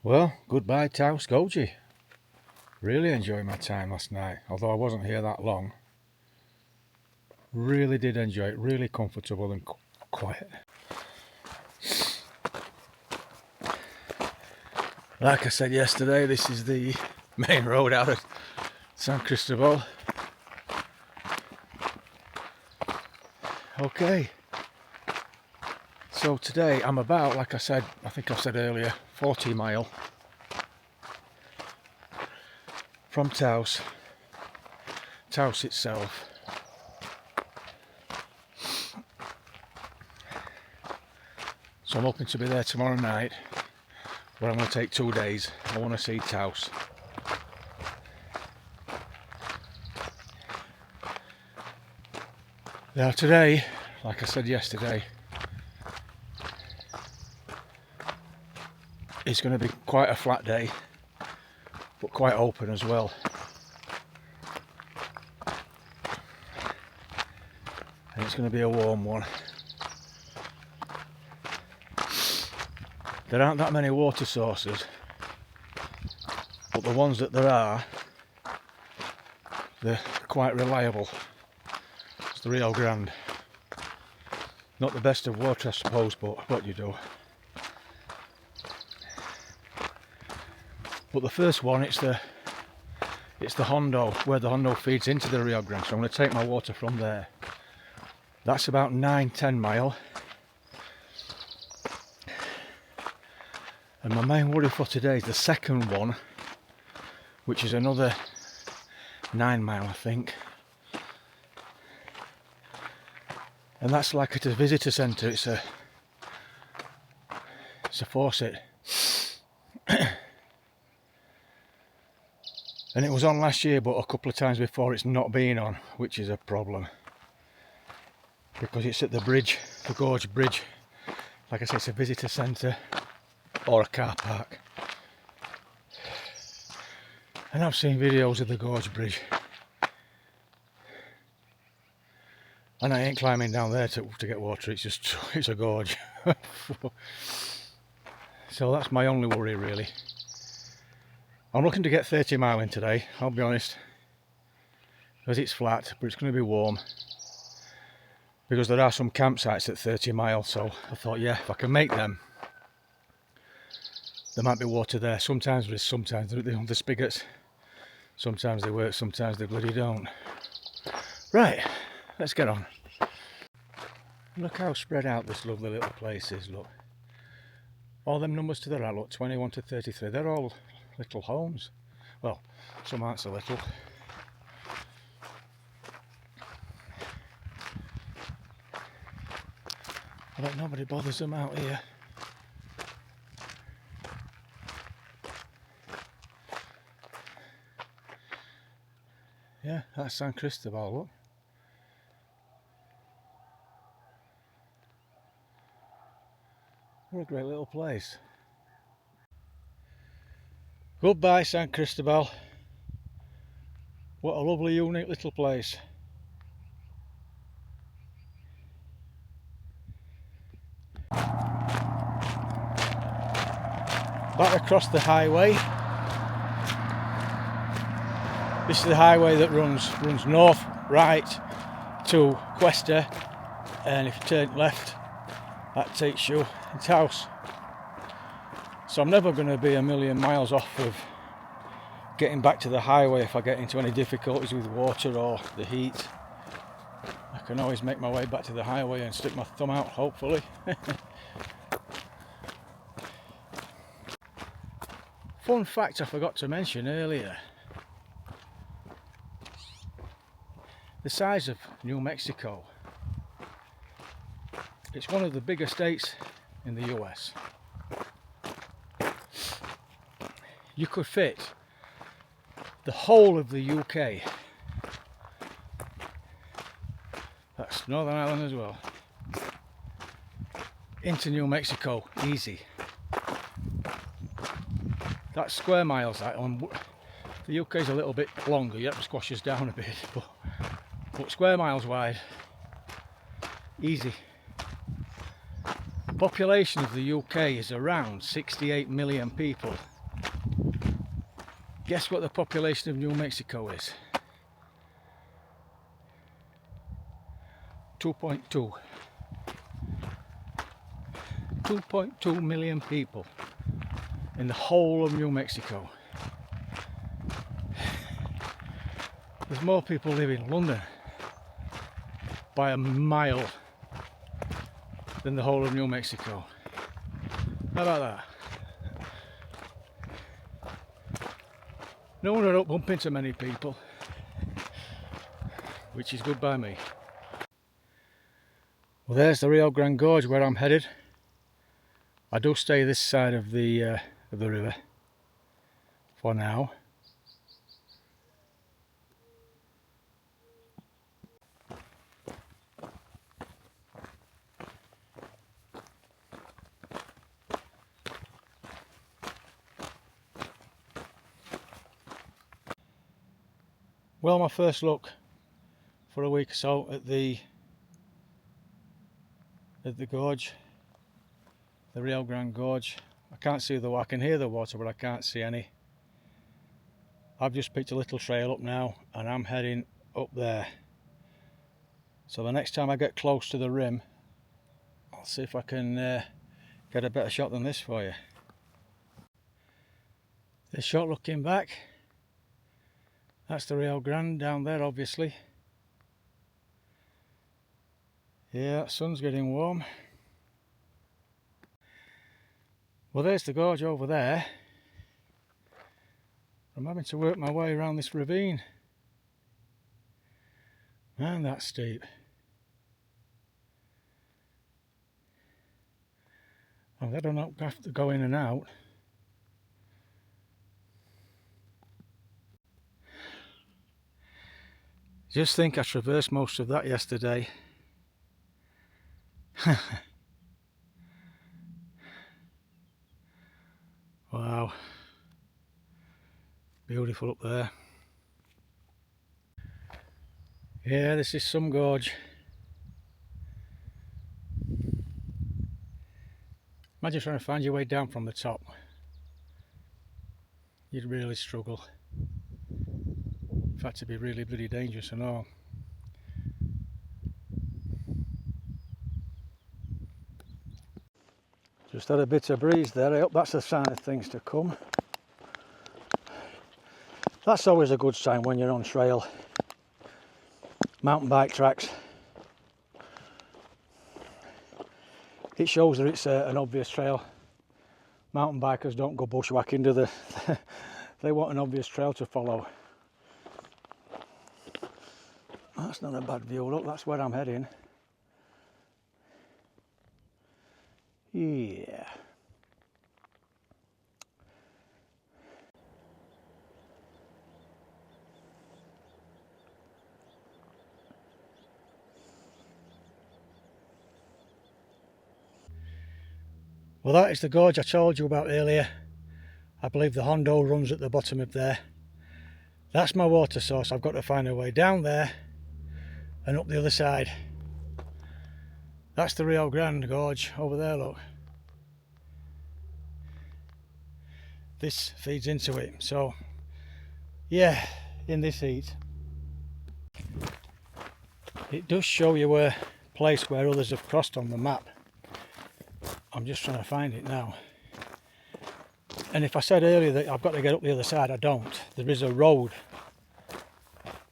Well, goodbye Taos Gorge. Really enjoyed my time last night, although I wasn't here that long. Really did enjoy it, really comfortable and quiet. Like I said yesterday, this is the main road out of San Cristobal. Okay, so today I'm about, like I said, I think I said earlier, 40 mile from Taos itself. So I'm hoping to be there tomorrow night, but I'm going to take 2 days. I want to see Taos. Now today, like I said yesterday, it's going to be quite a flat day, but quite open as well. And it's going to be a warm one. There aren't that many water sources, but the ones that there are, they're quite reliable. It's the Rio Grande. Not the best of water, I suppose, but what you do. But the first one, it's the Hondo, where the Hondo feeds into the Rio Grande. So I'm going to take my water from there. That's about 9-10 mile. And my main worry for today is the second one, which is another 9 mile, I think. And that's like at a visitor centre. It's a faucet. And it was on last year, but a couple of times before it's not been on, which is a problem. Because it's at the bridge, the Gorge Bridge. Like I say, it's a visitor centre or a car park. And I've seen videos of the Gorge Bridge. And I ain't climbing down there to get water, it's a gorge. So that's my only worry really. I'm looking to get 30 mile in today, I'll be honest. Because it's flat, but it's going to be warm. Because there are some campsites at 30 mile, so I thought, yeah, if I can make them, there might be water there. Sometimes there is, sometimes the spigots. Sometimes they work, sometimes they bloody don't. Right, let's get on. Look how spread out this lovely little place is, look. All them numbers to the right, look, 21 to 33, they're all little homes. Well, some aren't so little. I bet nobody bothers them out here. Yeah, that's San Cristobal, look. What a great little place. Goodbye San Cristobal. What a lovely, unique little place. Back across the highway. This is the highway that runs north, right to Cuesta, and if you turn left, that takes you into Taos. So I'm never going to be a million miles off of getting back to the highway if I get into any difficulties with water or the heat. I can always make my way back to the highway and stick my thumb out, hopefully. Fun fact I forgot to mention earlier. The size of New Mexico. It's one of the bigger states in the US. You could fit the whole of the UK. That's Northern Ireland as well. Into New Mexico, easy. That's square miles. The UK is a little bit longer, you have to squash us down a bit, but square miles wide, easy. The population of the UK is around 68 million people. Guess what the population of New Mexico is? 2.2. 2.2 million people in the whole of New Mexico. There's more people live in London by a mile than the whole of New Mexico. How about that? No wonder I don't bump into many people, which is good by me. Well, there's the Rio Grande Gorge where I'm headed. I do stay this side of the river for now. Well, my first look for a week or so at the gorge, the Rio Grande Gorge. I can't see I can hear the water, but I can't see any. I've just picked a little trail up now and I'm heading up there. So the next time I get close to the rim, I'll see if I can get a better shot than this for you. This shot looking back, that's the Rio Grande down there, obviously. Yeah, sun's getting warm. Well, there's the gorge over there. I'm having to work my way around this ravine. Man, that's steep. I don't have to go in and out. Just think I traversed most of that yesterday. Wow. Beautiful up there. Yeah, this is some gorge. Imagine trying to find your way down from the top. You'd really struggle. In fact, it'd be really bloody dangerous and all. Just had a bit of breeze there. I hope that's a sign of things to come. That's always a good sign when you're on trail. Mountain bike tracks. It shows that it's an obvious trail. Mountain bikers don't go bushwhacking, do they? They want an obvious trail to follow. That's not a bad view, look, that's where I'm heading. Yeah. Well, that is the gorge I told you about earlier. I believe the Hondo runs at the bottom of there. That's my water source. I've got to find a way down there and up the other side. That's the Rio Grande Gorge over there, look. This feeds into it. So, yeah, in this heat, it does show you a place where others have crossed on the map. I'm just trying to find it now. And if I said earlier that I've got to get up the other side, I don't. There is a road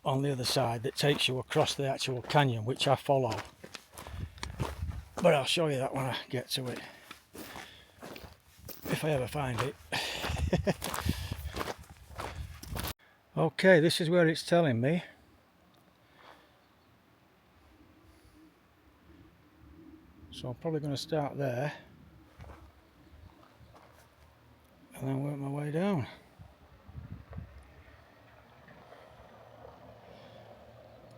on the other side that takes you across the actual canyon, which I follow. But I'll show you that when I get to it. If I ever find it. Okay, this is where it's telling me. So I'm probably going to start there. And then work my way down.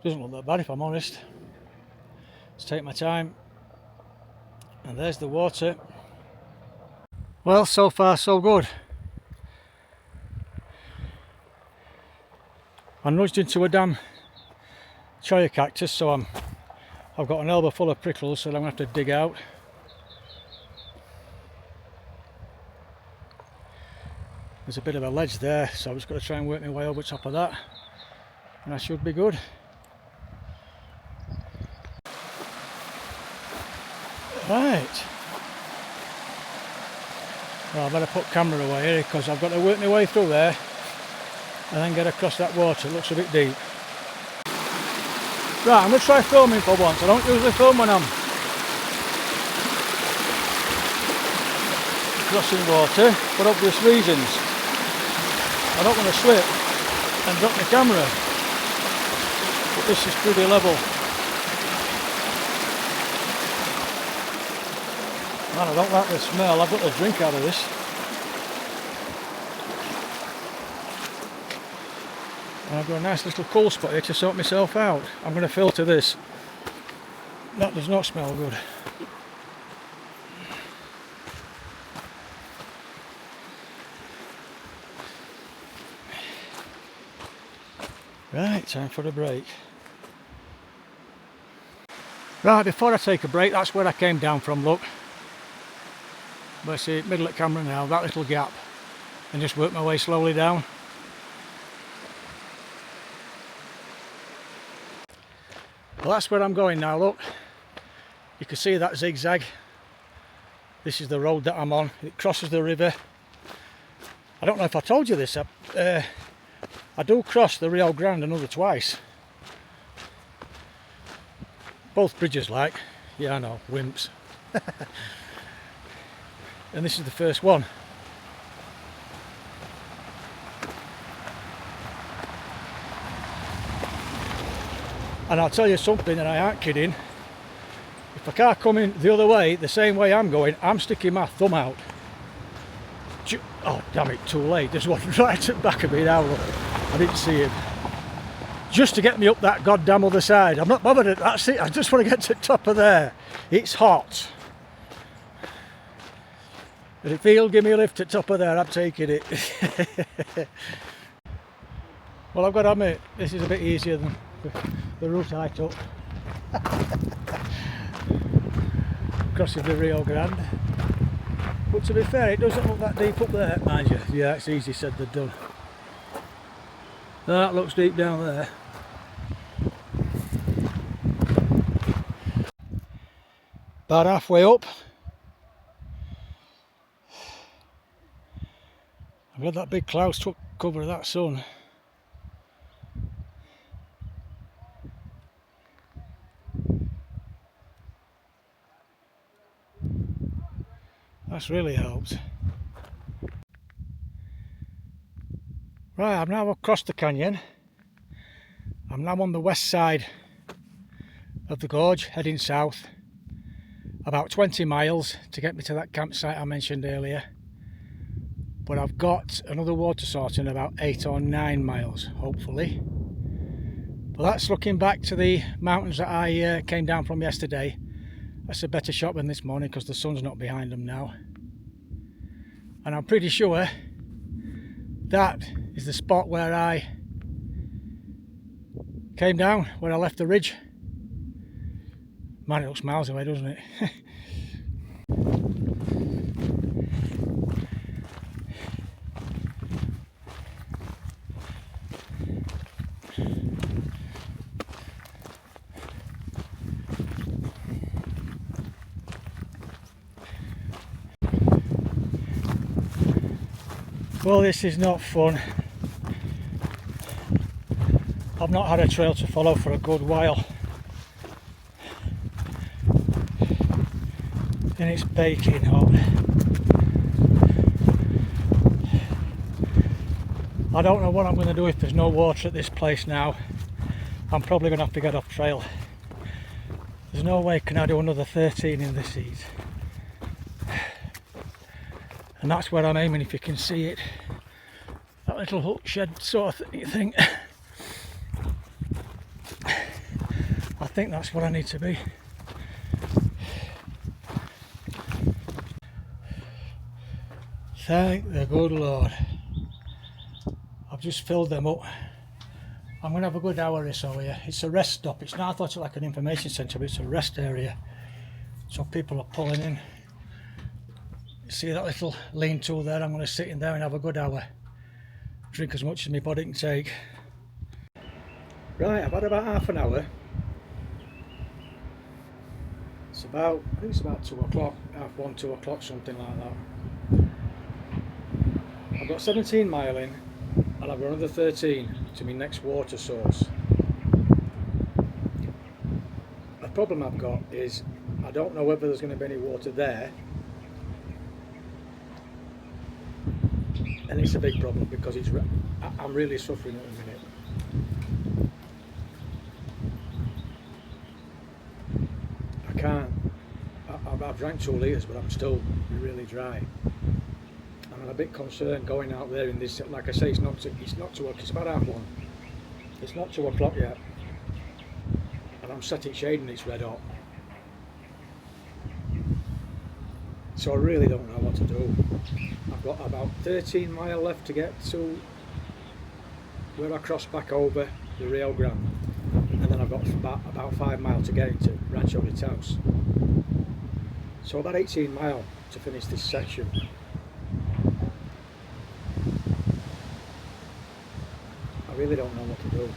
Doesn't look that bad if I'm honest. Let's take my time. And there's the water. Well, so far so good. I nudged into a damn cholla cactus, so I've got an elbow full of prickles, so I'm going to have to dig out. There's a bit of a ledge there, so I've just got to try and work my way over top of that, and I should be good. Right. Well, I better put camera away here because I've got to work my way through there and then get across that water. It looks a bit deep. Right, I'm going to try filming for once. I don't usually film when I'm crossing water for obvious reasons. I don't want to slip and drop my camera, but this is pretty level. Man, I don't like the smell. I've got to drink out of this. And I've got a nice little cool spot here to sort myself out. I'm going to filter this. That does not smell good. Right, time for a break. Right, before I take a break, that's where I came down from, look. But see, middle of the camera now, that little gap, and just work my way slowly down. Well, that's where I'm going now, look. You can see that zigzag. This is the road that I'm on. It crosses the river. I don't know if I told you this, I do cross the Rio Grande another twice. Both bridges like, yeah I know, wimps. And this is the first one. And I'll tell you something, and I aren't kidding, if a car coming the other way, the same way I'm going, I'm sticking my thumb out. Oh damn it, too late, there's one right at the back of me now, look. I didn't see him. Just to get me up that goddamn other side. I'm not bothered at that seat, I just want to get to the top of there. It's hot. But if he'll give me a lift at the top of there, I'm taking it. Well, I've got to admit, this is a bit easier than the route I took. Crossing the Rio Grande. But to be fair, it doesn't look that deep up there, mind you. Yeah, it's easy said than done. That looks deep down there. About halfway up. I've got that big cloud cover of that sun. That's really helped. Right, I've now crossed the canyon. I'm now on the west side of the gorge, heading south. About 20 miles to get me to that campsite I mentioned earlier. But I've got another water source in about 8 or 9 miles, hopefully. But that's looking back to the mountains that I came down from yesterday. That's a better shot than this morning because the sun's not behind them now. And I'm pretty sure that is the spot where I came down, where I left the ridge. Man, it looks miles away, doesn't it? Well, this is not fun. I've not had a trail to follow for a good while. And it's baking hot. I don't know what I'm going to do if there's no water at this place now. I'm probably going to have to get off trail. There's no way can I do another 13 in this heat. And that's where I'm aiming, if you can see it. That little hut shed sort of thing. I think that's what I need to be. Thank the good Lord. I've just filled them up. I'm going to have a good hour or so here. It's a rest stop. It's not, I thought it was like an information centre, but it's a rest area. So people are pulling in. See that little lean-to there? I'm going to sit in there and have a good hour. Drink as much as my body can take. Right, I've had about half an hour. It's about, I think it's about 2 o'clock, half 1, 2 o'clock, something like that. I've got 17 mile in, and I've got another 13 to my next water source. The problem I've got is I don't know whether there's going to be any water there, and it's a big problem because I'm really suffering at the minute. I can't. I've drank 2 litres, but I'm still really dry. I'm a bit concerned going out there in this. Like I say, it's not 2 o'clock. It's about half 1. It's not 2 o'clock yet, and I'm sat in shade and it's red hot. So I really don't know what to do. I've got about 13 mile left to get to where I cross back over the Rio Grande, and then I've got about 5 miles to get into Ranchos de Taos. So about 18 mile to finish this section. I really don't know what to do.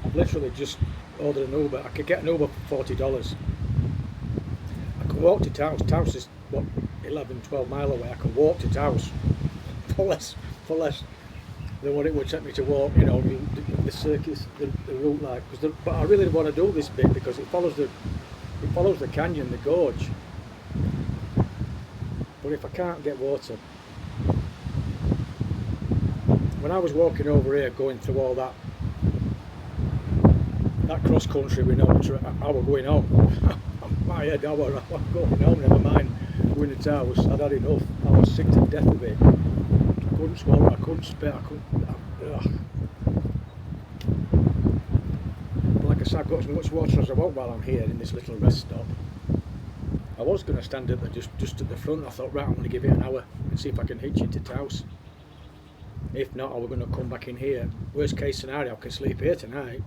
I've literally just ordered an Uber. I could get an Uber for $40. I can walk to Taos. Taos is what, 11, 12 mile away. I can walk to Taos for less than what it would take me to walk, you know, the circus, the route like. But I really want to do this bit because it follows the canyon, the gorge. But if I can't get water, when I was walking over here, going through all that cross country with no, I was going home. My head, I was going home. Never mind going to Taos. I'd had enough. I was sick to death of it. I couldn't swallow. I couldn't spit. I couldn't. Like I said, I've got as much water as I want while I'm here in this little rest stop. I was going to stand at just at the front. I thought, right, I'm going to give it an hour and see if I can hitch it to Taos. If not, I was going to come back in here. Worst case scenario, I can sleep here tonight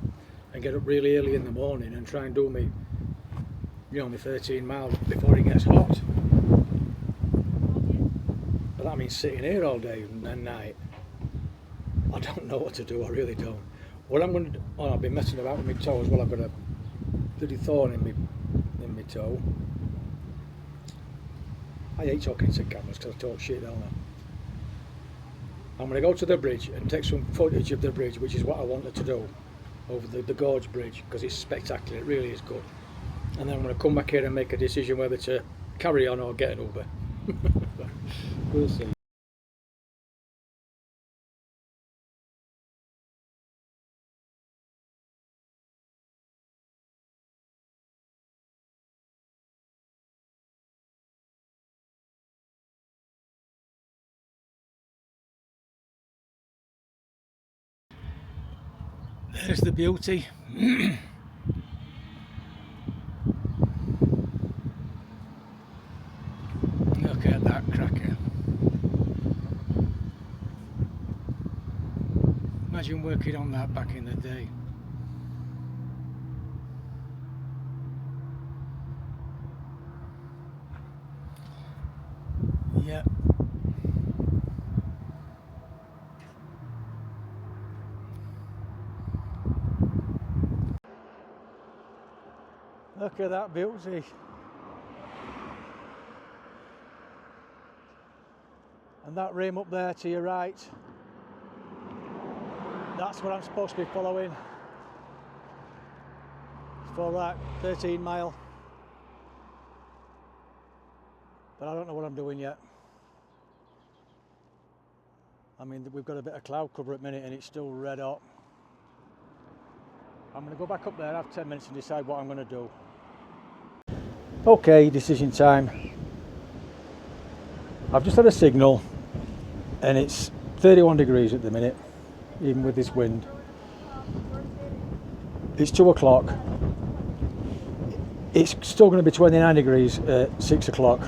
and get up really early in the morning and try and do me, you know, my 13 miles before it gets hot. But that means sitting here all day and night. I don't know what to do. I really don't. What I'm going to do, oh, I've been messing about with my toe as well. I've got a bloody thorn in my toe. I hate talking to cameras because I talk shit, don't I? I'm going to go to the bridge and take some footage of the bridge, which is what I wanted to do, over the Gorge Bridge, because it's spectacular. It really is good. And then I'm going to come back here and make a decision whether to carry on or get an Uber. We'll see. There's the beauty. Look at that cracker. Imagine working on that back in the day. Yeah. Look at that beauty. And that rim up there to your right, that's what I'm supposed to be following for that 13 mile. But I don't know what I'm doing yet. I mean, we've got a bit of cloud cover at the minute and it's still red hot. I'm going to go back up there, have 10 minutes and decide what I'm going to do. Okay, decision time. I've just had a signal and it's 31 degrees at the minute, even with this wind. It's 2 o'clock. It's still going to be 29 degrees at 6 o'clock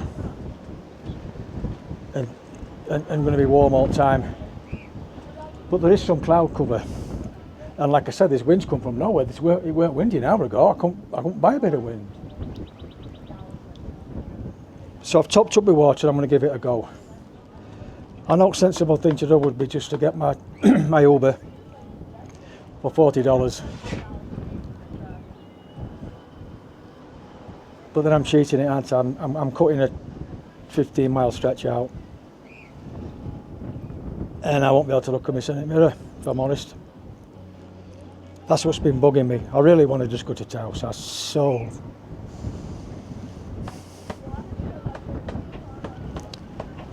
and going to be warm all the time. But there is some cloud cover. And like I said, this wind's come from nowhere. It weren't windy an hour ago. I couldn't buy a bit of wind. So I've topped up my water, I'm going to give it a go. I know sensible thing to do would be just to get my my Uber for $40. But then I'm cheating it, aren't I? I'm cutting a 15-mile stretch out. And I won't be able to look at myself in the mirror, if I'm honest. That's what's been bugging me. I really want to just go to Taos.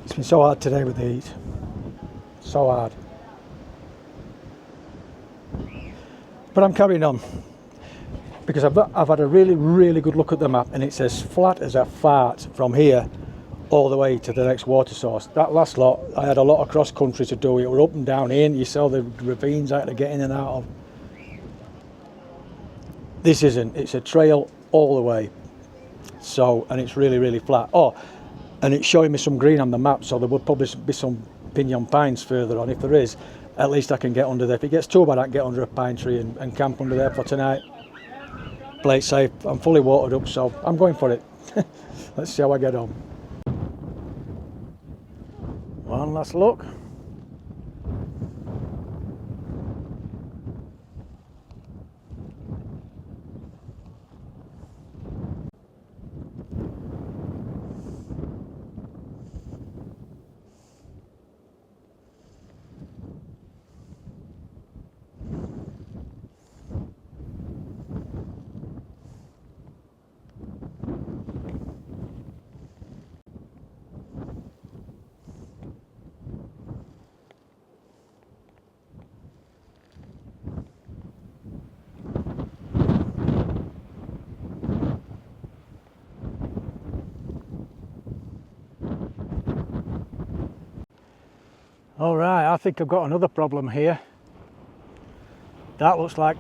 It's been so hard today with the heat. So hard. But I'm carrying on. Because I've had a really good look at the map, and it's as flat as a fart from here all the way to the next water source. That last lot, I had a lot of cross country to do. It were up and down in. You saw the ravines I had to get in and out of. This isn't. It's a trail all the way. So, and it's really flat. Oh, and it's showing me some green on the map, so there would probably be some pinyon pines further on. If there is, at least I can get under there. If it gets too bad, I can get under a pine tree and camp under there for tonight. Play it safe. I'm fully watered up, so I'm going for it. Let's see how I get on. One last look. All right, I think I've got another problem here. That looks like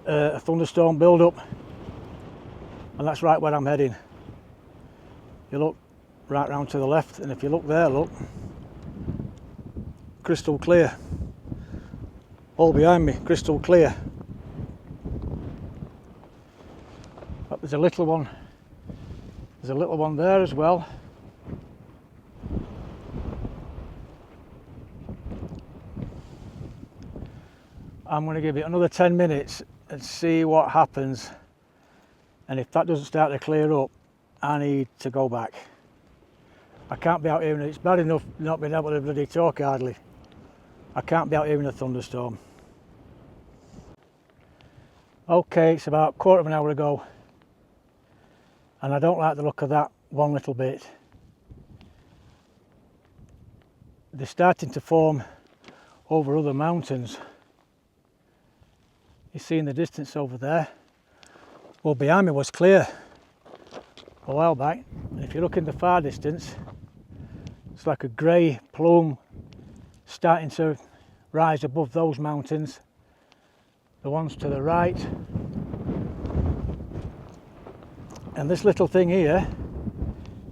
a thunderstorm build-up, and that's right where I'm heading. You look right round to the left, and if you look there, look, crystal clear. All behind me, crystal clear. But there's a little one. There's a little one there as well. I'm going to give it another 10 minutes and see what happens, and if that doesn't start to clear up, I need to go back. I can't be out here, and it's bad enough not being able to bloody talk hardly. I can't be out here in a thunderstorm. Okay, it's about a quarter of an hour ago, and I don't like the look of that one little bit. They're starting to form over other mountains. You see in the distance over there. Well, behind me was clear a while back, and if you look in the far distance, it's like a grey plume starting to rise above those mountains. The ones to the right, and this little thing here,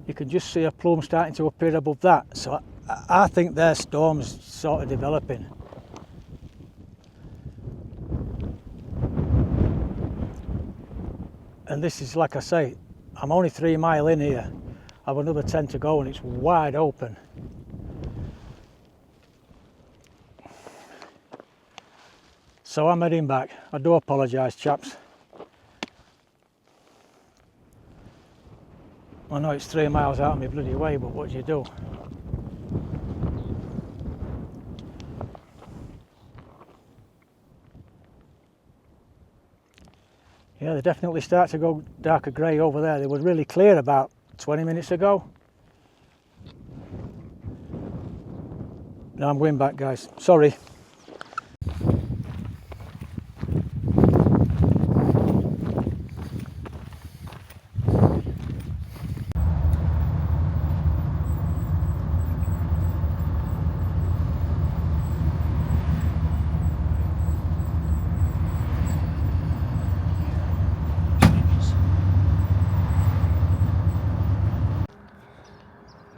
you can just see a plume starting to appear above that. So I think their storm's sort of developing. And this is, like I say, I'm only 3 miles in here. I've another 10 to go, and it's wide open. So I'm heading back. I do apologise, chaps. I know it's 3 miles out of my bloody way, but what do you do? Yeah, they definitely start to go darker grey over there. They were really clear about 20 minutes ago. Now I'm going back, guys. Sorry.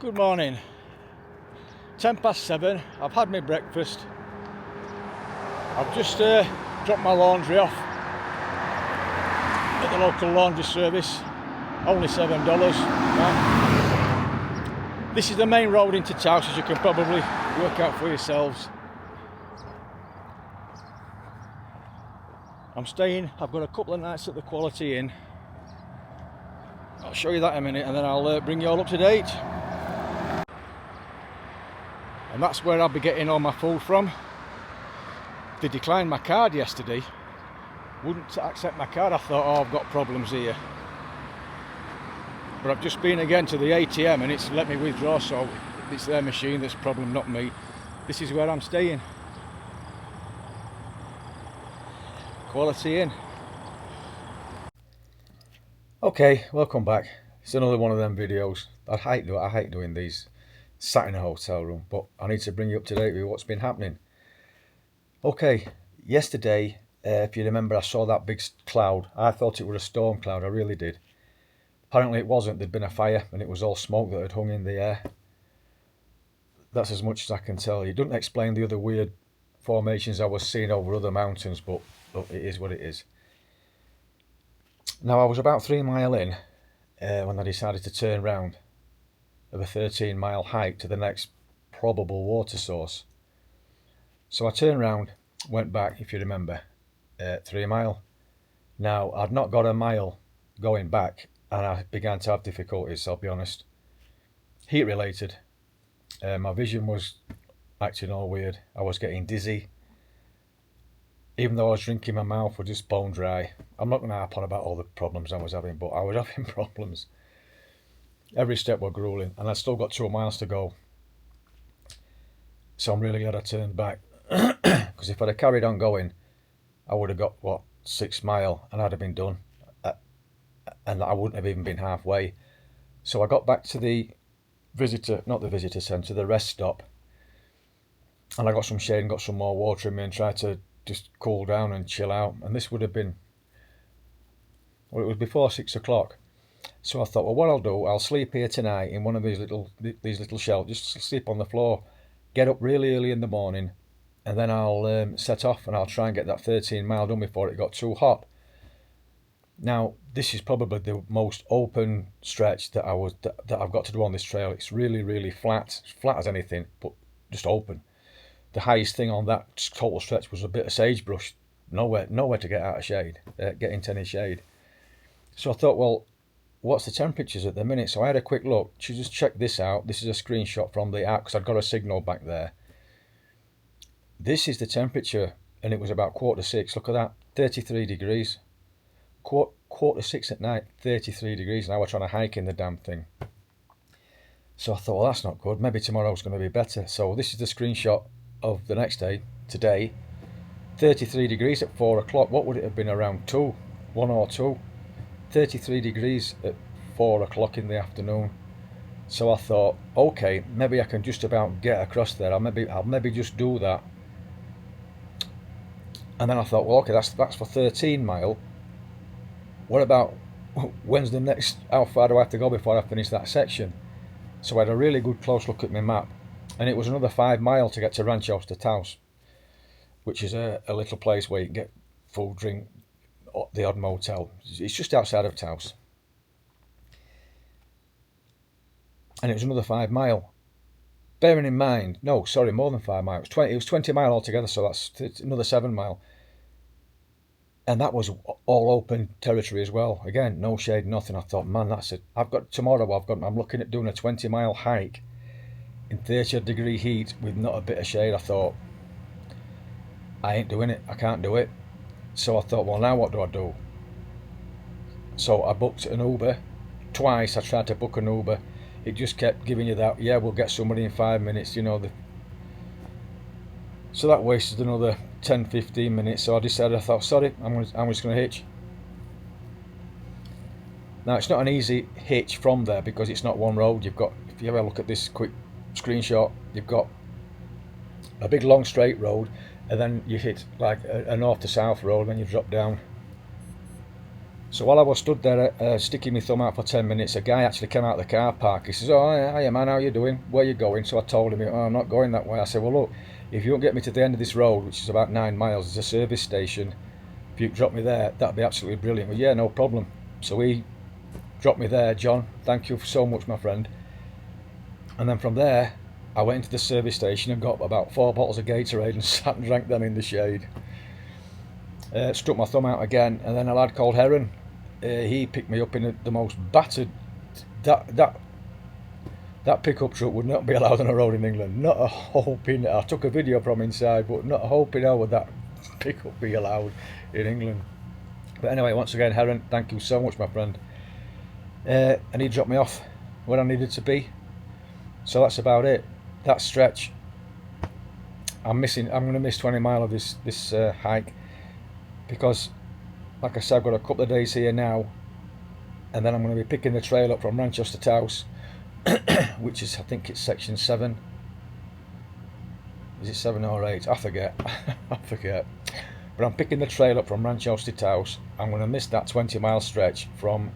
Good morning. 7:10. I've had my breakfast. I've just dropped my laundry off at the local laundry service. Only $7. Right? This is the main road into Taos, as you can probably work out for yourselves. I'm staying, I've got a couple of nights at the Quality Inn. I'll show you that in a minute and then I'll bring you all up to date. And that's where I'll be getting all my food from. They declined my card yesterday. Wouldn't accept my card. I thought, oh, I've got problems here. But I've just been again to the ATM and it's let me withdraw, so it's their machine that's the problem, not me. This is where I'm staying. Quality Inn. Okay, welcome back. It's another one of them videos. I hate doing these, sat in a hotel room, but I need to bring you up to date with what's been happening. Okay, yesterday, if you remember, I saw that big cloud. I thought it was a storm cloud, I really did. Apparently it wasn't. There'd been a fire and it was all smoke that had hung in the air. That's as much as I can tell you. It doesn't explain the other weird formations I was seeing over other mountains, but it is what it is. Now I was about 3 miles in when I decided to turn round of a 13-mile hike to the next probable water source. So I turned round, went back, if you remember, 3 miles. Now I'd not got a mile going back and I began to have difficulties, I'll be honest. Heat related. My vision was acting all weird. I was getting dizzy. Even though I was drinking, my mouth was just bone dry. I'm not going to harp on about all the problems I was having, but I was having problems. Every step was grueling, and I've still got 2 miles to go. So I'm really glad I turned back. Because if I'd have carried on going, I would have got, what, 6 miles, and I'd have been done. And I wouldn't have even been halfway. So I got back to the visitor centre, the rest stop. And I got some shade and got some more water in me and tried to just cool down and chill out. And this would have been, well, it was before 6 o'clock. So I thought, well, what I'll do, I'll sleep here tonight in one of these little shelters, just sleep on the floor, get up really early in the morning, and then I'll set off and I'll try and get that 13 mile done before it got too hot. Now, this is probably the most open stretch that I've got to do on this trail. It's really, really flat, as anything, but just open. The highest thing on that total stretch was a bit of sagebrush, nowhere to get out of shade, get into any shade. So I thought, well, what's the temperatures at the minute? So I had a quick look. Just check this out. This is a screenshot from the app because I've got a signal back there. This is the temperature, and it was about 5:45. Look at that, 33 degrees. 5:45 at night, 33 degrees. Now we're trying to hike in the damn thing. So I thought, well, that's not good. Maybe tomorrow's going to be better. So this is the screenshot of the next day, today. 33 degrees at 4 o'clock. What would it have been, around 1 or 2? 33 degrees at 4 o'clock in the afternoon. So I thought, okay, maybe I can just about get across there. I'll maybe just do that. And then I thought, well, okay, that's for 13 mile. What about, when's the next, how far do I have to go before I finish that section? So I had a really good close look at my map, and it was another 5 miles to get to Ranchos de Taos, which is a little place where you can get food, drink, the odd motel. It's just outside of Taos. And it was another 5 miles. Bearing in mind, no, sorry, more than 5 miles. It was 20 miles altogether, so that's another 7 miles. And that was all open territory as well. Again, no shade, nothing. I thought, man, that's it. I'm looking at doing a 20-mile hike in 30-degree heat with not a bit of shade. I thought, I ain't doing it. I can't do it. So I thought, well, now what do I do? So I booked an Uber. Twice I tried to book an Uber. It just kept giving you that, yeah, we'll get somebody in 5 minutes, you know. So that wasted another 10-15 minutes. So I decided, I thought, sorry, I'm just going to hitch. Now it's not an easy hitch from there because it's not one road. You've got, if you have a look at this quick screenshot, you've got a big long straight road, and then you hit like a north to south road, and then you drop down. So while I was stood there sticking my thumb out for 10 minutes, a guy actually came out of the car park. He says, oh, hiya man, how you doing? Where you going? So I told him, oh, I'm not going that way. I said, well, look, if you don't get me to the end of this road, which is about 9 miles, there's a service station. If you drop me there, that'd be absolutely brilliant. Well, yeah, no problem. So he dropped me there. John, thank you so much, my friend. And then from there I went into the service station and got about 4 bottles of Gatorade and sat and drank them in the shade. Struck my thumb out again, and then a lad called Heron, he picked me up in the most battered, that pickup truck would not be allowed on a road in England. Not a hope in it. I took a video from inside, but not a hope in hell would that pickup be allowed in England. But anyway, once again, Heron, thank you so much, my friend. And he dropped me off where I needed to be. So that's about it. That stretch, I'm going to miss 20 mile of this hike, because like I said, I've got a couple of days here now, and then I'm going to be picking the trail up from Ranchos de Taos, which is, I think it's section 7. Is it 7 or 8? I forget. I forget. But I'm picking the trail up from Ranchos de Taos. I'm going to miss that 20 mile stretch from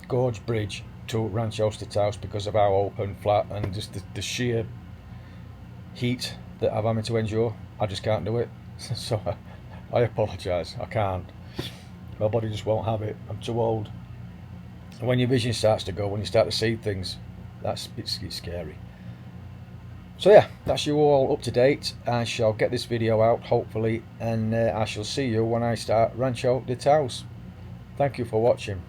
Gorge Bridge to Ranchos de Taos because of how open, flat, and just the sheer heat that I'm having to endure. I just can't do it. So I apologise. I can't. My body just won't have it. I'm too old. And when your vision starts to go, when you start to see things, it's scary. So yeah, that's you all up to date. I shall get this video out hopefully, and I shall see you when I start Rancho de Taos. Thank you for watching.